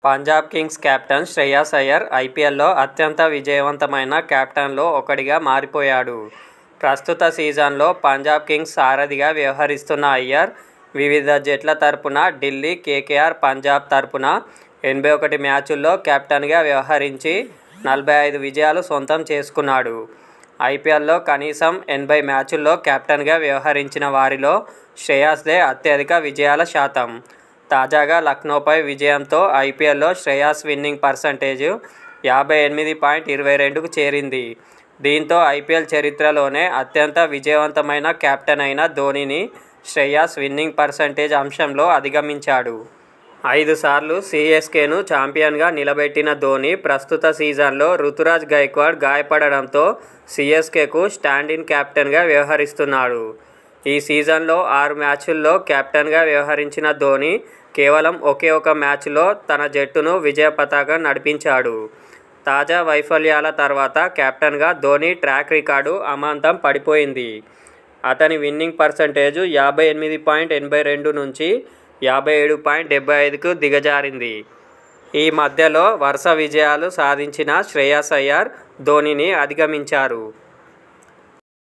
Punjab Kings captain Shreyas Iyer ఐపీఎల్లో అత్యంత విజయవంతమైన కెప్టెన్లో ఒకడిగా మారిపోయాడు. ప్రస్తుత సీజన్లో పంజాబ్ కింగ్స్ సారథిగా వ్యవహరిస్తున్న అయ్యర్ వివిధ జట్ల తరపున ఢిల్లీ, కేకేఆర్, పంజాబ్ తరపున 81 మ్యాచుల్లో కెప్టెన్గా వ్యవహరించి 45 విజయాలు సొంతం చేసుకున్నాడు. ఐపీఎల్లో కనీసం 80 మ్యాచుల్లో కెప్టెన్గా వ్యవహరించిన వారిలో శ్రేయాస్దే అత్యధిక విజయాల శాతం. తాజాగా లక్నోపై విజయంతో ఐపీఎల్లో శ్రేయాస్ విన్నింగ్ పర్సెంటేజ్ 58.22కు చేరింది. దీంతో ఐపీఎల్ చరిత్రలోనే అత్యంత విజయవంతమైన కెప్టెన్ అయిన ధోనీని శ్రేయాస్ విన్నింగ్ పర్సెంటేజ్ అంశంలో అధిగమించాడు. 5 సార్లు సీఎస్కేను ఛాంపియన్గా నిలబెట్టిన ధోనీ ప్రస్తుత సీజన్లో రుతురాజ్ గైక్వాడ్ గాయపడడంతో సీఎస్కేకు స్టాండ్-ఇన్ కెప్టెన్గా వ్యవహరిస్తున్నాడు. ఈ సీజన్లో 6 మ్యాచ్ల్లో కెప్టెన్గా వ్యవహరించిన ధోనీ కేవలం ఒకే ఒక మ్యాచ్లో తన జట్టును విజయ పతాకం నడిపించాడు. తాజా వైఫల్యాల తర్వాత కెప్టెన్గా ధోనీ ట్రాక్ రికార్డు అమాంతం పడిపోయింది. అతని విన్నింగ్ పర్సెంటేజ్ 58.82 నుంచి 57.75కు దిగజారింది. ఈ మధ్యలో వరుస విజయాలు సాధించిన శ్రేయాస్ అయ్యర్ ధోనీని అధిగమించారు.